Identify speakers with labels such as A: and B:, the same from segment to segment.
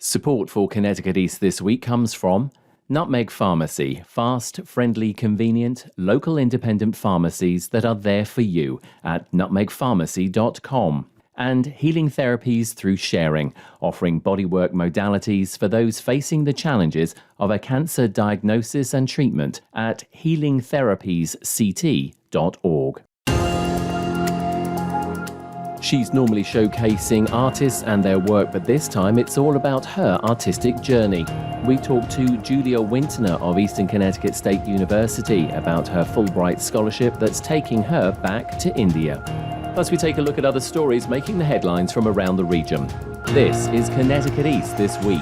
A: Support for Connecticut East this week comes from Nutmeg Pharmacy, fast, friendly, convenient, local independent pharmacies that are there for you at nutmegpharmacy.com. And Healing Therapies Through Sharing, offering bodywork modalities for those facing the challenges of a cancer diagnosis and treatment at healingtherapiesct.org. She's normally showcasing artists and their work, but this time it's all about her artistic journey. We talked to Julia Wintner of Eastern Connecticut State University about her Fulbright scholarship that's taking her back to India. Plus, we take a look at other stories making the headlines from around the region. This is Connecticut East This Week.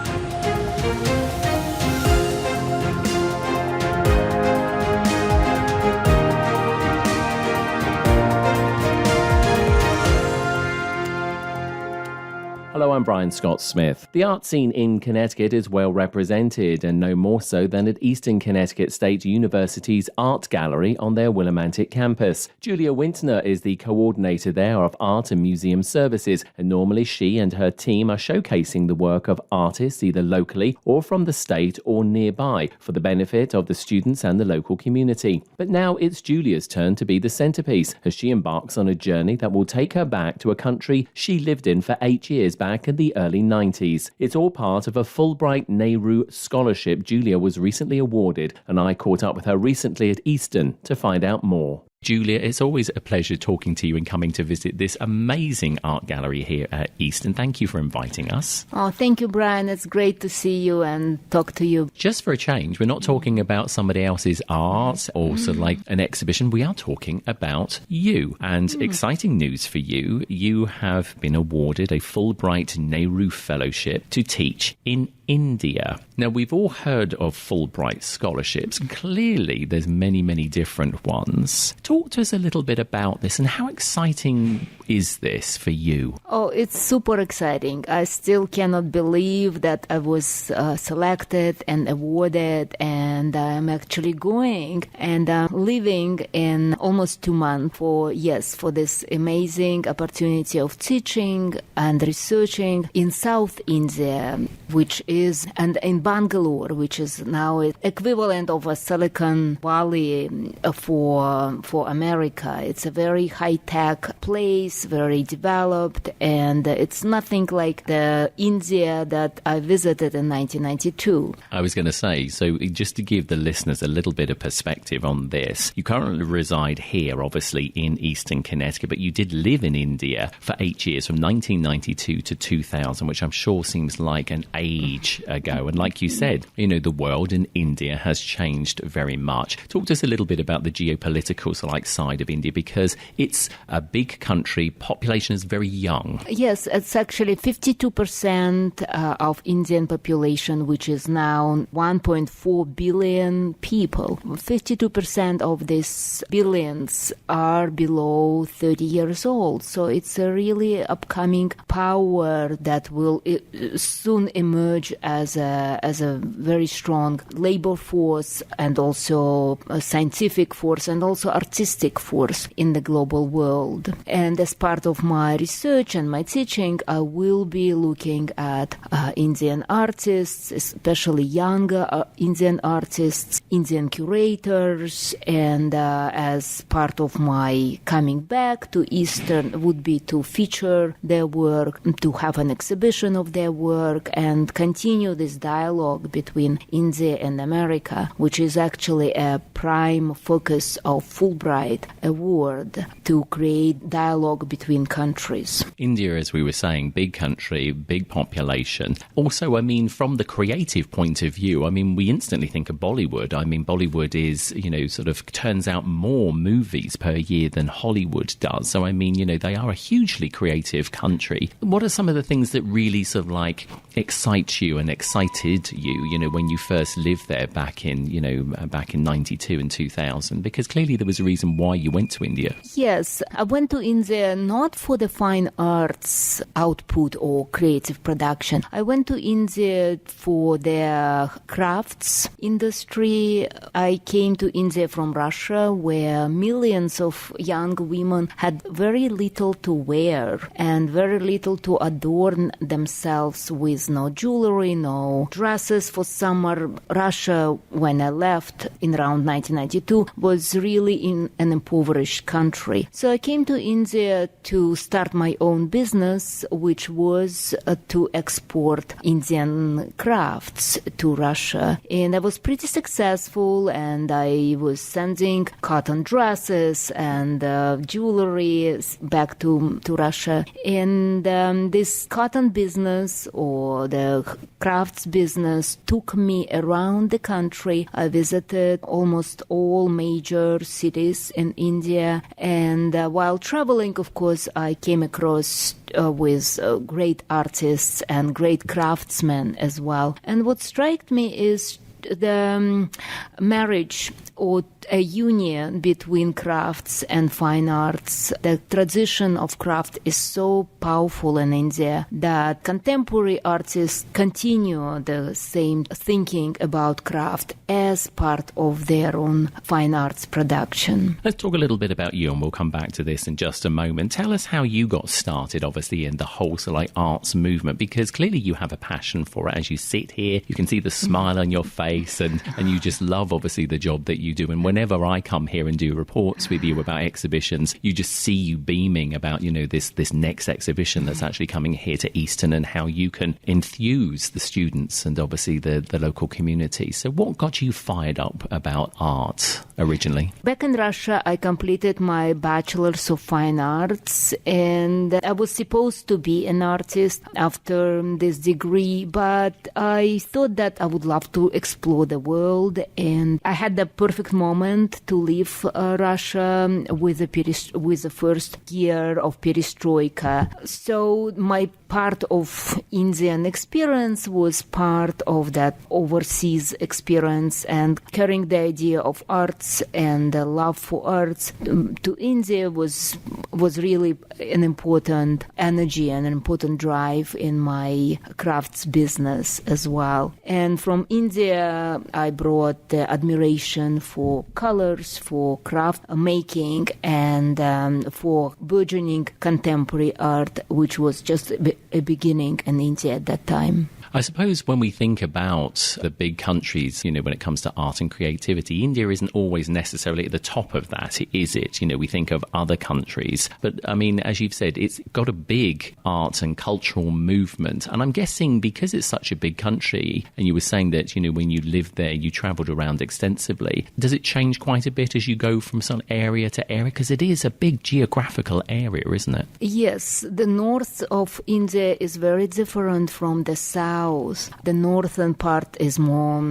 A: Hello, I'm Brian Scott Smith. The art scene in Connecticut is well represented, and no more so than at Eastern Connecticut State University's Art Gallery on their Willimantic campus. Julia Wintner is the coordinator there of Art and Museum Services, and normally she and her team are showcasing the work of artists either locally or from the state or nearby for the benefit of the students and the local community. But now it's Julia's turn to be the centerpiece as she embarks on a journey that will take her back to a country she lived in for 8 years back in the early 90s. It's all part of a Fulbright Nehru Scholarship Julia was recently awarded, and I caught up with her recently at Eastern to find out more. Julia, it's always a pleasure talking to you and coming to visit this amazing art gallery here at Eastern. Thank you for inviting us.
B: Oh, thank you, Brian. It's great to see you and talk to you.
A: Just for a change, we're not talking about somebody else's art or sort of like an exhibition. We are talking about you. And exciting news for you. You have been awarded a Fulbright Nehru Fellowship to teach in India. Now, we've all heard of Fulbright scholarships. Clearly, there's many, many different ones. Talk to us a little bit about this and how exciting is this for you?
B: Oh, it's super exciting. I still cannot believe that I was selected and awarded, and I'm actually going and living in almost 2 months for this amazing opportunity of teaching and researching in South India, which is, and in Bangalore, which is now equivalent of a Silicon Valley for America. It's a very high-tech place, very developed, and it's nothing like the India that I visited in 1992.
A: I was going to say, so just to give the listeners a little bit of perspective on this, you currently reside here, obviously, in Eastern Connecticut, but you did live in India for 8 years, from 1992 to 2000, which I'm sure seems like an age ago. And like you said, you know, the world in India has changed very much. Talk to us a little bit about the geopolitical side of India, because it's a big country, population is very young.
B: Yes, it's actually 52% of Indian population, which is now 1.4 billion people. 52% of these billions are below 30 years old. So it's a really upcoming power that will soon emerge as a very strong labor force, and also a scientific force, and also artistic force in the global world. And as part of my research and my teaching, I will be looking at Indian artists, especially younger Indian artists, Indian curators, and as part of my coming back to Eastern would be to feature their work, to have an exhibition of their work, and continue this dialogue between India and America, which is actually a prime focus of Fulbright Award, to create dialogue between countries.
A: India, as we were saying, big country, big population. Also, I mean, from the creative point of view, I mean, we instantly think of Bollywood. I mean, Bollywood is, you know, sort of turns out more movies per year than Hollywood does. So, I mean, you know, they are a hugely creative country. What are some of the things that really sort of like excite you and excited you, you know, when you first lived there back in 92 and 2000? Because clearly there was a reason why you went to India.
B: Yes, I went to India not for the fine arts output or creative production. I went to India for their crafts industry. I came to India from Russia, where millions of young women had very little to wear and very little to adorn themselves with, no jewelry, no dresses for summer. Russia, when I left in around 1992, was really in an impoverished country. So I came to India to start my own business, which was to export Indian crafts to Russia. And I was pretty successful, and I was sending cotton dresses and jewelry back to Russia. And this cotton business or the crafts business took me around the country. I visited almost all major cities in India, and while traveling, of course, I came across with great artists and great craftsmen as well. And what struck me is the marriage or a union between crafts and fine arts. The tradition of craft is so powerful in India that contemporary artists continue the same thinking about craft as part of their own fine arts production.
A: Let's talk a little bit about you, and we'll come back to this in just a moment. Tell us how you got started, obviously, in the whole arts movement, because clearly you have a passion for it. As you sit here, you can see the smile on your face, and you just love, obviously, the job that you do. And whenever I come here and do reports with you about exhibitions, you just see you beaming about, this next exhibition that's actually coming here to Eastern, and how you can enthuse the students and obviously the local community. So what got you fired up about art originally?
B: Back in Russia, I completed my Bachelor's of Fine Arts, and I was supposed to be an artist after this degree, but I thought that I would love to explore the world, and I had the perfect moment to leave Russia with the first year of perestroika. So my part of Indian experience was part of that overseas experience, and carrying the idea of arts and the love for arts to India was really an important energy and an important drive in my crafts business as well. And from India, I brought the admiration for colors, for craft making, and for burgeoning contemporary art, which was just a beginning in India at that time.
A: I suppose when we think about the big countries, when it comes to art and creativity, India isn't always necessarily at the top of that, is it? We think of other countries. But, I mean, as you've said, it's got a big art and cultural movement. And I'm guessing because it's such a big country, and you were saying that, when you lived there, you travelled around extensively, does it change quite a bit as you go from some area to area? Because it is a big geographical area, isn't it?
B: Yes, the north of India is very different from the south. The northern part is more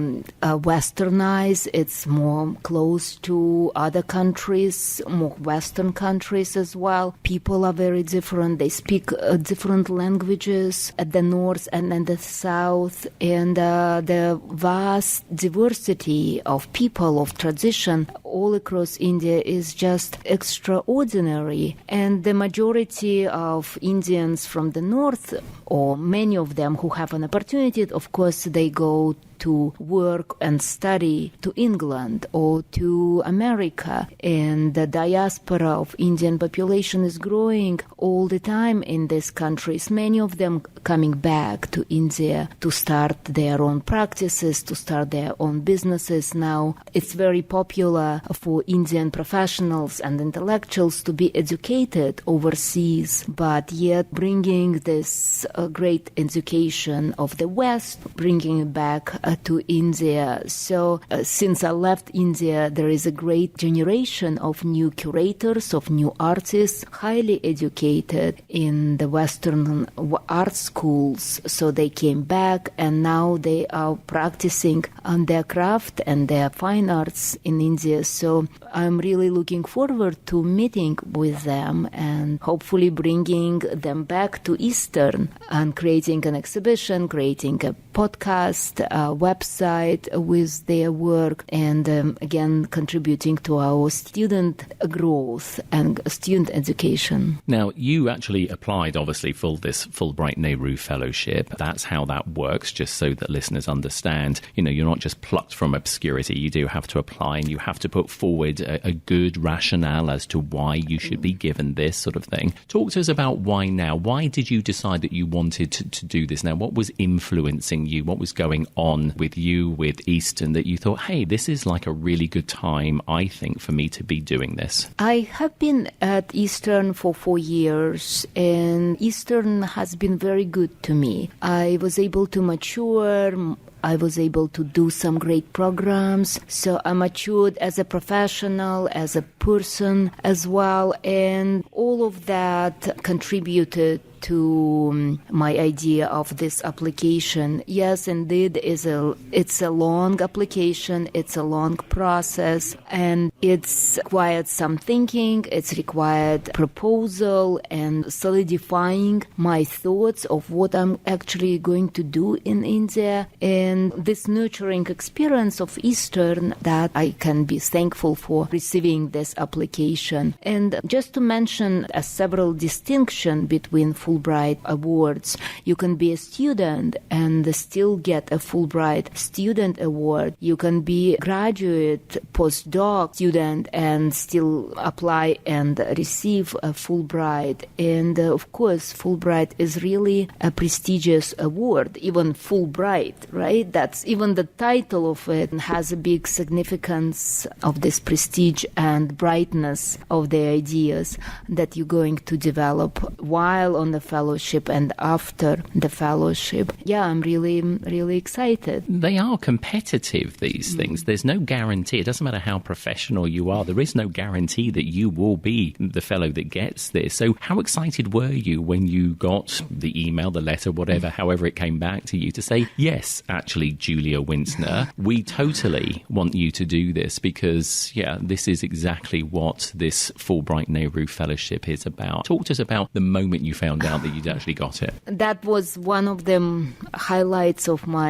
B: westernized. It's more close to other countries, more Western countries as well. People are very different. They speak different languages at the north and at the south. And the vast diversity of people, of tradition all across India is just extraordinary. And the majority of Indians from the north, or many of them who have an opportunity, of course, they go to work and study to England or to America. And the diaspora of Indian population is growing all the time in these countries. Many of them coming back to India to start their own practices, to start their own businesses now. It's very popular for Indian professionals and intellectuals to be educated overseas, but yet bringing this great education of the West, bringing it back to India. So since I left India, there is a great generation of new curators, of new artists, highly educated in the Western art schools. So they came back, and now they are practicing on their craft and their fine arts in India. So I'm really looking forward to meeting with them and hopefully bringing them back to Eastern and creating an exhibition, creating a podcast, website with their work, and again contributing to our student growth and student education.
A: Now, you actually applied, obviously, for this Fulbright Nehru Fellowship. That's how that works, just so that listeners understand. You're not just plucked from obscurity. You do have to apply, and you have to put forward a good rationale as to why you should be given this sort of thing. Talk to us about why now. Why did you decide that you wanted to do this now? What was influencing you? What was going on with you, with Eastern, that you thought, hey, this is like a really good time, I think, for me to be doing this?
B: I have been at Eastern for 4 years, and Eastern has been very good to me. I was able to mature. I was able to do some great programs. So I matured as a professional, as a person as well. And all of that contributed to my idea of this application. Yes, indeed, it's a long application, it's a long process, and it's required some thinking, it's required proposal and solidifying my thoughts of what I'm actually going to do in India, and this nurturing experience of Eastern that I can be thankful for receiving this application. And just to mention several distinctions between Fulbright awards. You can be a student and still get a Fulbright student award. You can be a graduate, postdoc student and still apply and receive a Fulbright. And of course, Fulbright is really a prestigious award, even Fulbright, right? That's even the title of it has a big significance of this prestige and brightness of the ideas that you're going to develop while on the fellowship and after the fellowship. Yeah, I'm really excited.
A: They are competitive, these things. There's no guarantee. It doesn't matter how professional you are. There is no guarantee that you will be the fellow that gets this. So how excited were you when you got the email, the letter, whatever, however it came back to you to say, yes, actually, Julia Wintner, we totally want you to do this because, yeah, this is exactly what this Fulbright Nehru Fellowship is about. Talk to us about the moment you found out that you'd actually got it.
B: That was one of the highlights of my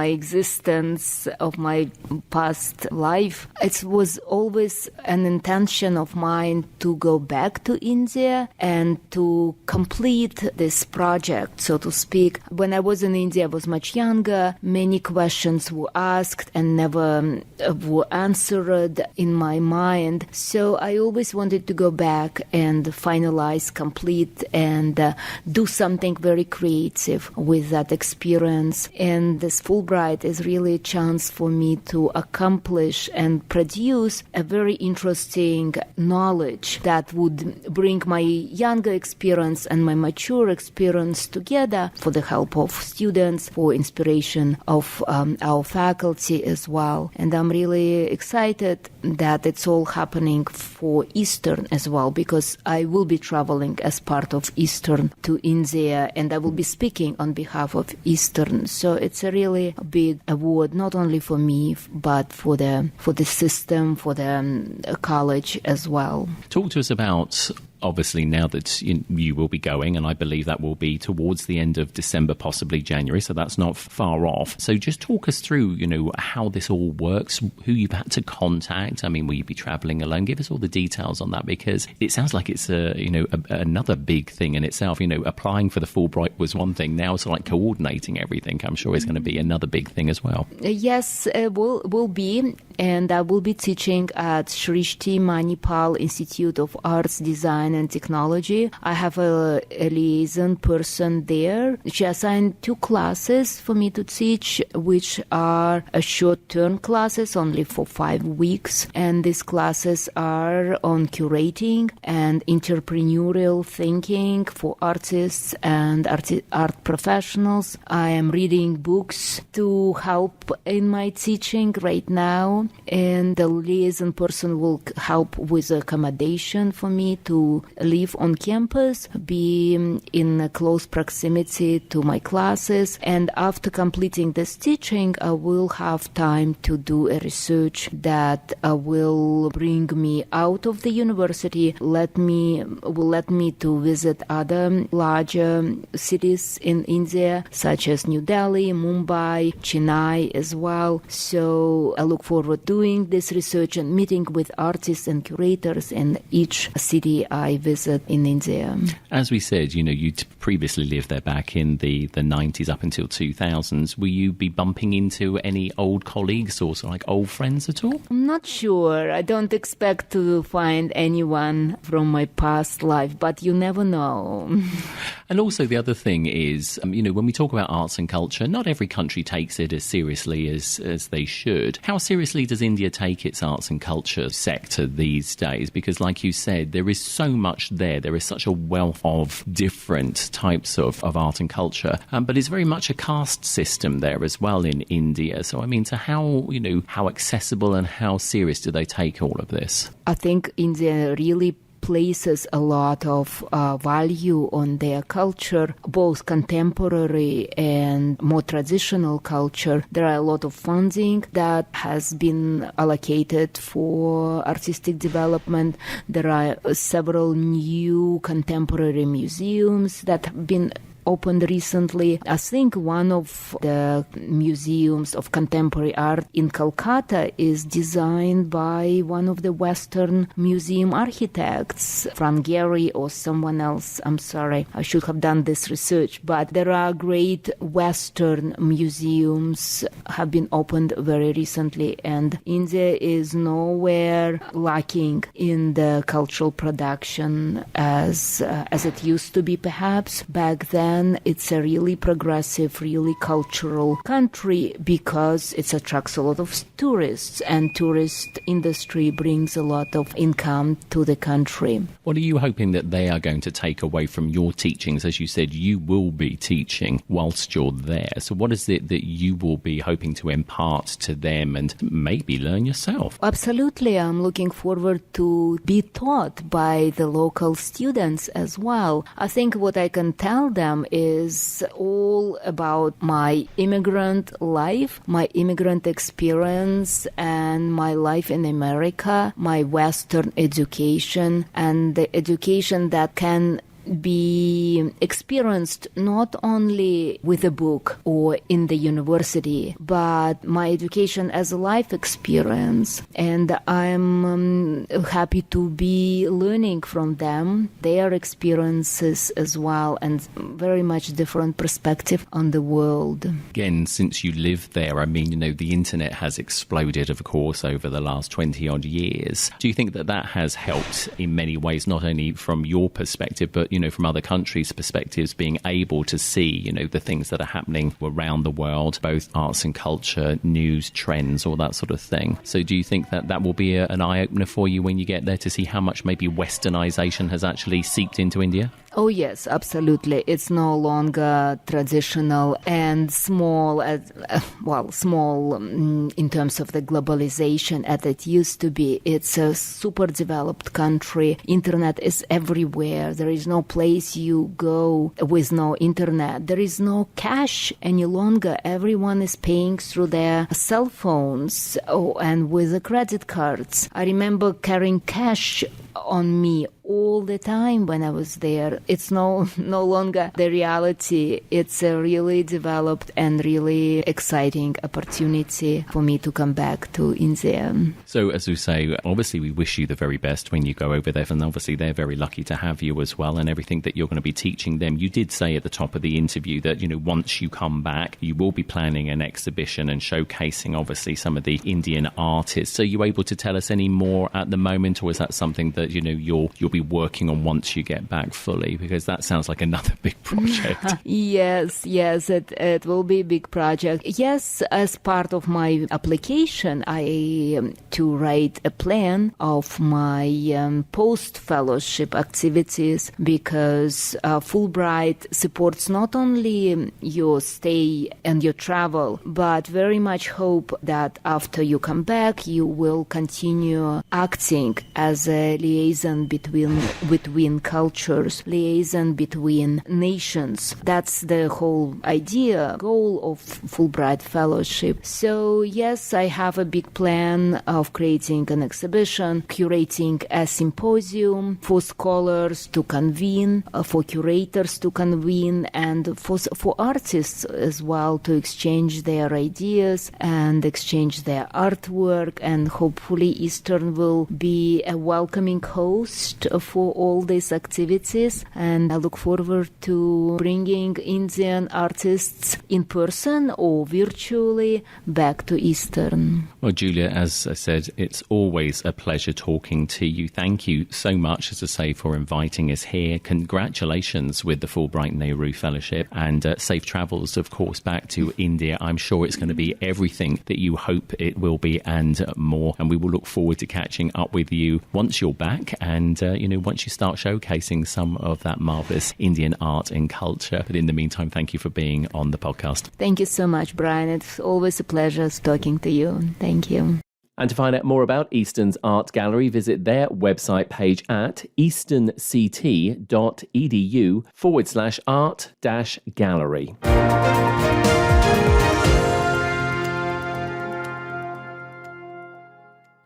B: existence, of my past life. It was always an intention of mine to go back to India and to complete this project, so to speak. When I was in India, I was much younger. Many questions were asked and never were answered in my mind. So I always wanted to go back and finalize, complete, and do something very creative with that experience. And this Fulbright is really a chance for me to accomplish and produce a very interesting knowledge that would bring my younger experience and my mature experience together for the help of students, for inspiration of our faculty as well. And I'm really excited that it's all happening for Eastern as well, because I will be traveling as part of Eastern to India, and I will be speaking on behalf of Eastern. So it's a really big award, not only for me, but for the system, for the college as well.
A: Talk to us about, obviously, now that you will be going, and I believe that will be towards the end of December, possibly January, so that's not far off. So just talk us through, how this all works, who you've had to contact. I mean, will you be traveling alone? Give us all the details on that, because it sounds like it's another big thing in itself. Applying for the Fulbright was one thing. Now it's like coordinating everything. I'm sure is going to be another big thing as well.
B: Yes, will be. And I will be teaching at Shrishti Manipal Institute of Arts, Design and Technology. I have a liaison person there. She assigned 2 classes for me to teach, which are short-term classes, only for 5 weeks. And these classes are on curating and entrepreneurial thinking for artists and art professionals. I am reading books to help in my teaching right now. And the liaison person will help with accommodation for me to to live on campus, be in close proximity to my classes, and after completing this teaching, I will have time to do a research that will bring me out of the university, will let me to visit other larger cities in India, such as New Delhi, Mumbai, Chennai as well. So I look forward to doing this research and meeting with artists and curators in each city I visit in India.
A: As we said, you previously lived there back in the 90s up until 2000s. Will you be bumping into any old colleagues or like old friends at all?
B: I'm not sure. I don't expect to find anyone from my past life, but you never know.
A: And also the other thing is, when we talk about arts and culture, not every country takes it as seriously as they should. How seriously does India take its arts and culture sector these days? Because like you said, there is so much there. There is such a wealth of different types of art and culture. But it's very much a caste system there as well in India. So, how accessible and how serious do they take all of this?
B: I think India really places a lot of value on their culture, both contemporary and more traditional culture. There are a lot of funding that has been allocated for artistic development. There are several new contemporary museums that have been opened recently. I think one of the museums of contemporary art in Calcutta is designed by one of the Western museum architects from Gehry or someone else. I'm sorry, I should have done this research. But there are great Western museums have been opened very recently, and India is nowhere lacking in the cultural production as it used to be perhaps back then. It's a really progressive, really cultural country because it attracts a lot of tourists, and tourist industry brings a lot of income to the country.
A: What are you hoping that they are going to take away from your teachings? As you said, you will be teaching whilst you're there. So what is it that you will be hoping to impart to them and maybe learn yourself?
B: Absolutely. I'm looking forward to be taught by the local students as well. I think what I can tell them is all about my immigrant life, my immigrant experience, and my life in America, my Western education, and the education that can be experienced not only with a book or in the university, but my education as a life experience. And I'm happy to be learning from them, their experiences as well, and very much different perspective on the world.
A: Again, since you live there, the internet has exploded, of course, over the last 20 odd years. Do you think that has helped in many ways, not only from your perspective, but from other countries' perspectives, being able to see, the things that are happening around the world, both arts and culture, news, trends, all that sort of thing. So do you think that will be an eye-opener for you when you get there to see how much maybe westernization has actually seeped into India?
B: Oh, yes, absolutely. It's no longer traditional and small in terms of the globalization as it used to be. It's a super developed country. Internet is everywhere. There is no place you go with no internet. There is no cash any longer. Everyone is paying through their cell phones and with the credit cards. I remember carrying cash on me all the time when I was there. It's no longer the reality. It's a really developed and really exciting opportunity for me to come back to India.
A: So as we say, obviously we wish you the very best when you go over there, and obviously they're very lucky to have you as well, and everything that you're going to be teaching them. You did say at the top of the interview that, once you come back, you will be planning an exhibition and showcasing obviously some of the Indian artists. So are you able to tell us any more at the moment, or is that something that, you'll be working on once you get back fully? Because that sounds like another big project.
B: Yes, it will be a big project. Yes, as part of my application, I to write a plan of my post-fellowship activities, because Fulbright supports not only your stay and your travel, but very much hope that after you come back, you will continue acting as a liaison between between cultures, liaison between nations. That's the whole goal of Fulbright Fellowship. So yes, I have a big plan of creating an exhibition, curating a symposium for scholars to convene, for curators to convene, and for artists as well to exchange their ideas and exchange their artwork. And hopefully Eastern will be a welcoming host for all these activities. And I look forward to bringing Indian artists in person or virtually back to Eastern.
A: Well, Julia, as I said, it's always a pleasure talking to you. Thank you so much, as I say, for inviting us here. Congratulations with the Fulbright Nehru Fellowship, and safe travels, of course, back to India. I'm sure it's going to be everything that you hope it will be and more. And we will look forward to catching up with you once you're back and, once you start showcasing some of that marvellous Indian art and culture. But in the meantime, thank you for being on the podcast.
B: Thank you so much, Brian. It's always a pleasure talking to you. Thank you.
A: And to find out more about Eastern's Art Gallery, visit their website page at easternct.edu/art-gallery.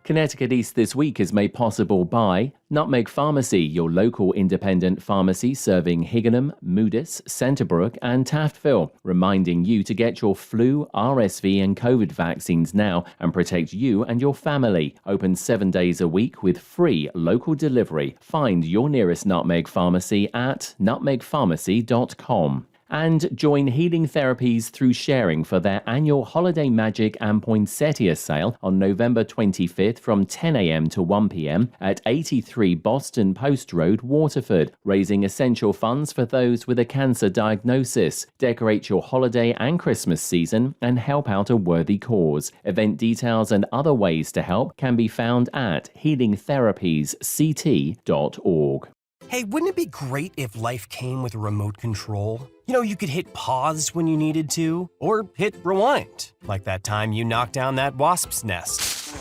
A: Connecticut East This Week is made possible by Nutmeg Pharmacy, your local independent pharmacy serving Higganum, Moodus, Centerbrook and Taftville, reminding you to get your flu, RSV and COVID vaccines now and protect you and your family. Open 7 days a week with free local delivery. Find your nearest Nutmeg Pharmacy at nutmegpharmacy.com. And join Healing Therapies Through Sharing for their annual Holiday Magic and Poinsettia sale on November 25th from 10 a.m. to 1 p.m. at 83 Boston Post Road, Waterford, raising essential funds for those with a cancer diagnosis. Decorate your holiday and Christmas season and help out a worthy cause. Event details and other ways to help can be found at healingtherapiesct.org.
C: Hey, wouldn't it be great if life came with a remote control? You could hit pause when you needed to, or hit rewind, like that time you knocked down that wasp's nest.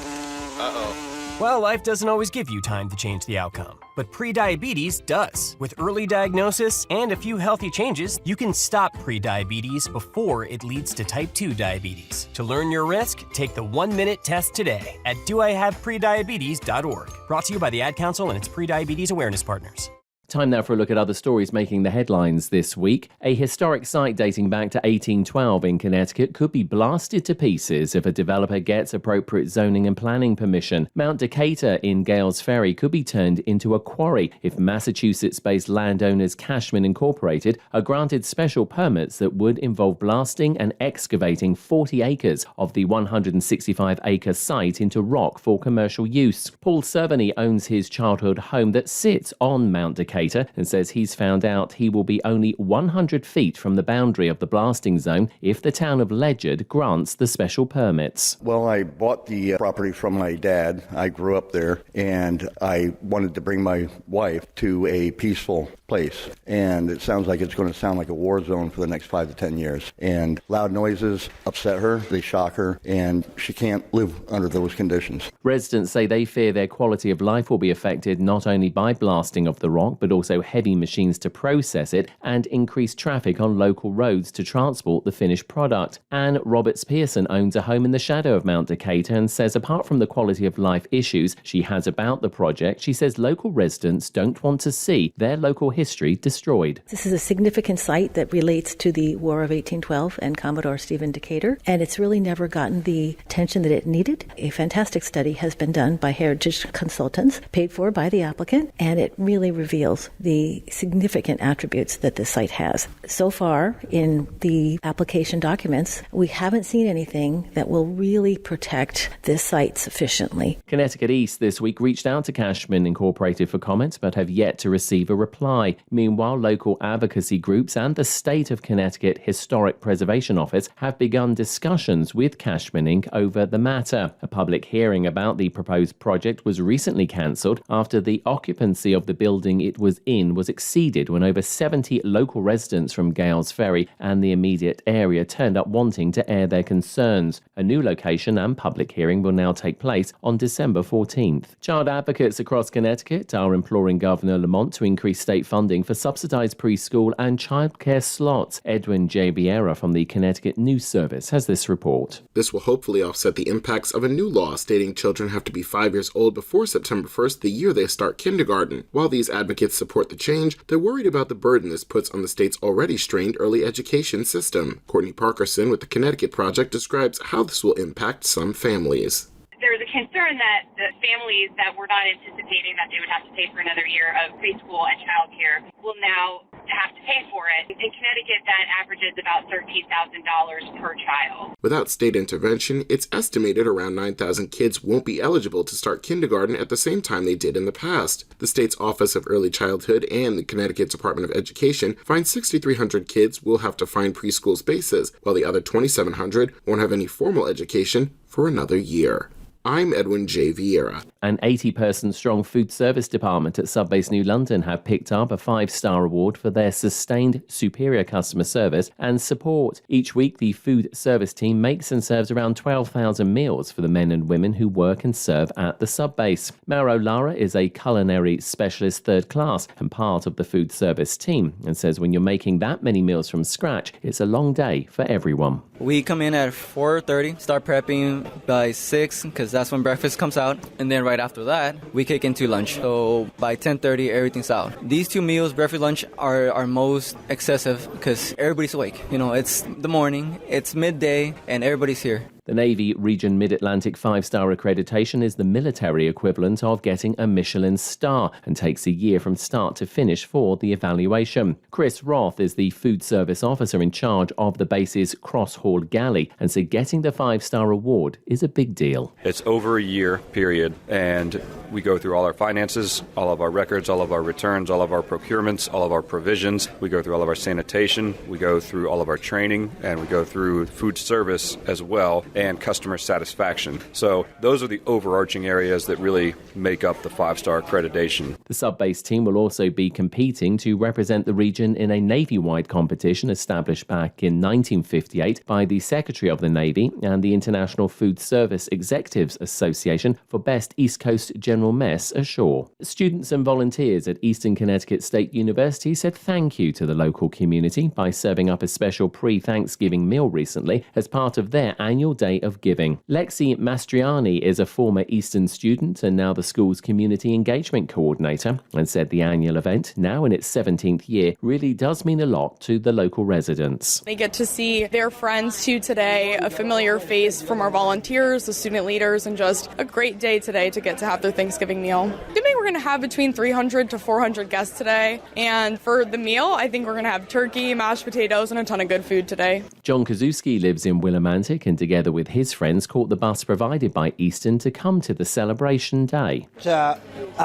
C: Uh-oh. Well, life doesn't always give you time to change the outcome, but prediabetes does. With early diagnosis and a few healthy changes, you can stop prediabetes before it leads to type 2 diabetes. To learn your risk, take the 1-minute test today at doihaveprediabetes.org. Brought to you by the Ad Council and its Prediabetes Awareness Partners.
A: Time now for a look at other stories making the headlines this week. A historic site dating back to 1812 in Connecticut could be blasted to pieces if a developer gets appropriate zoning and planning permission. Mount Decatur in Gales Ferry could be turned into a quarry if Massachusetts-based landowners Cashman Incorporated are granted special permits that would involve blasting and excavating 40 acres of the 165-acre site into rock for commercial use. Paul Cerveny owns his childhood home that sits on Mount Decatur and says he's found out he will be only 100 feet from the boundary of the blasting zone if the town of Ledyard grants the special permits.
D: Well, I bought the property from my dad. I grew up there, and I wanted to bring my wife to a peaceful place. And it sounds like it's going to sound like a war zone for the next 5 to 10 years. And loud noises upset her, they shock her, and she can't live under those conditions.
A: Residents say they fear their quality of life will be affected not only by blasting of the rock, but also heavy machines to process it and increased traffic on local roads to transport the finished product. Anne Roberts-Pearson owns a home in the shadow of Mount Decatur and says apart from the quality of life issues she has about the project, she says local residents don't want to see their local history destroyed.
E: This is a significant site that relates to the War of 1812 and Commodore Stephen Decatur, and it's really never gotten the attention that it needed. A fantastic study has been done by heritage consultants, paid for by the applicant, and it really reveals the significant attributes that this site has. So far, in the application documents, we haven't seen anything that will really protect this site sufficiently.
A: Connecticut East this week reached out to Cashman Incorporated for comments, but have yet to receive a reply. high. Meanwhile, local advocacy groups and the State of Connecticut Historic Preservation Office have begun discussions with Cashman Inc. over the matter. A public hearing about the proposed project was recently cancelled after the occupancy of the building it was in was exceeded when over 70 local residents from Gales Ferry and the immediate area turned up wanting to air their concerns. A new location and public hearing will now take place on December 14th. Child advocates across Connecticut are imploring Governor Lamont to increase state funding for subsidized preschool and childcare slots. Edwin J. Vieira from the Connecticut News Service has this report.
F: This will hopefully offset the impacts of a new law stating children have to be 5 years old before September 1st, the year they start kindergarten. While these advocates support the change, they're worried about the burden this puts on the state's already strained early education system. Courtney Parkerson with the Connecticut Project describes how this will impact some families.
G: There's a concern that the families that were not anticipating that they would have to pay for another year of preschool and childcare will now have to pay for it. In Connecticut, that averages about $13,000 per child.
F: Without state intervention, it's estimated around 9,000 kids won't be eligible to start kindergarten at the same time they did in the past. The state's Office of Early Childhood and the Connecticut Department of Education find 6,300 kids will have to find preschool spaces, while the other 2,700 won't have any formal education for another year. I'm Edwin J. Vieira.
A: An 80-person strong food service department at Subbase New London have picked up a 5-star award for their sustained superior customer service and support. Each week, the food service team makes and serves around 12,000 meals for the men and women who work and serve at the Subbase. Mauro Lara is a culinary specialist third class and part of the food service team and says when you're making that many meals from scratch, it's a long day for everyone.
H: We come in at 4:30, start prepping by 6 because that's when breakfast comes out, and then right after that, we kick into lunch. So by 10:30, everything's out. These 2 meals, breakfast, lunch, are most excessive because everybody's awake. You know, it's the morning, it's midday, and everybody's here.
A: The Navy Region Mid-Atlantic 5-star accreditation is the military equivalent of getting a Michelin star and takes a year from start to finish for the evaluation. Chris Roth is the food service officer in charge of the base's Cross Hall Galley and said getting the 5-star award is a big deal.
I: It's over a year period, and we go through all our finances, all of our records, all of our returns, all of our procurements, all of our provisions. We go through all of our sanitation, we go through all of our training, and we go through food service as well, and customer satisfaction. So those are the overarching areas that really make up the 5-star accreditation.
A: The Subbase team will also be competing to represent the region in a Navy-wide competition established back in 1958 by the Secretary of the Navy and the International Food Service Executives Association for Best East Coast General Mess ashore. Students and volunteers at Eastern Connecticut State University said thank you to the local community by serving up a special pre-Thanksgiving meal recently as part of their annual Day of Giving. Lexi Mastriani is a former Eastern student and now the school's community engagement coordinator and said the annual event, now in its 17th year, really does mean a lot to the local residents.
J: They get to see their friends too today, a familiar face from our volunteers, the student leaders, and just a great day today to get to have their Thanksgiving meal. I think we're going to have between 300 to 400 guests today, and for the meal, I think we're going to have turkey, mashed potatoes, and a ton of good food today.
A: John Kazuski lives in Willimantic and together with his friends caught the bus provided by Eastern to come to the celebration day.
K: It's a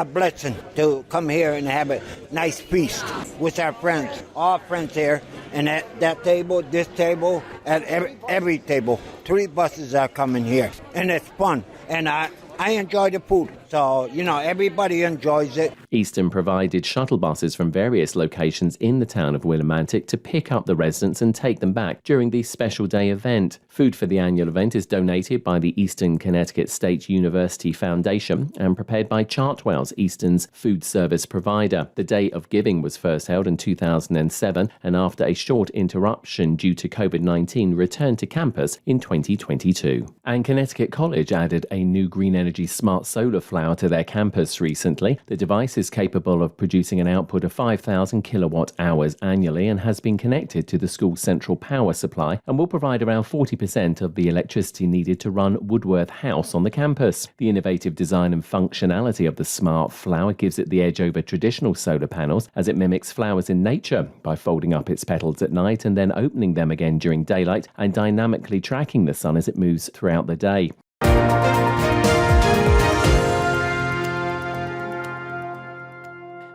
K: blessing to come here and have a nice feast with our friends, all friends here, and at that table, this table, at every table. 3 buses are coming here, and it's fun, and I enjoy the food. So, everybody enjoys it.
A: Eastern provided shuttle buses from various locations in the town of Willimantic to pick up the residents and take them back during the special day event. Food for the annual event is donated by the Eastern Connecticut State University Foundation and prepared by Chartwell's, Eastern's food service provider. The Day of Giving was first held in 2007 and after a short interruption due to COVID-19 returned to campus in 2022. And Connecticut College added a new green energy smart solar flower to their campus recently. The device is capable of producing an output of 5,000 kilowatt hours annually and has been connected to the school's central power supply and will provide around 40% of the electricity needed to run Woodworth House on the campus. The innovative design and functionality of the smart flower gives it the edge over traditional solar panels as it mimics flowers in nature by folding up its petals at night and then opening them again during daylight and dynamically tracking the sun as it moves throughout the day.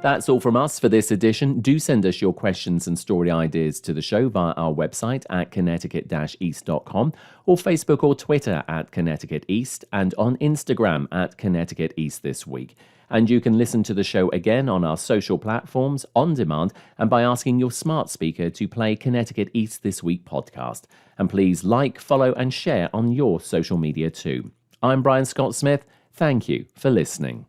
A: That's all from us for this edition. Do send us your questions and story ideas to the show via our website at connecticut-east.com or Facebook or Twitter at Connecticut East and on Instagram at Connecticut East This Week. And you can listen to the show again on our social platforms, on demand, and by asking your smart speaker to play Connecticut East This Week podcast. And please like, follow, and share on your social media too. I'm Brian Scott Smith. Thank you for listening.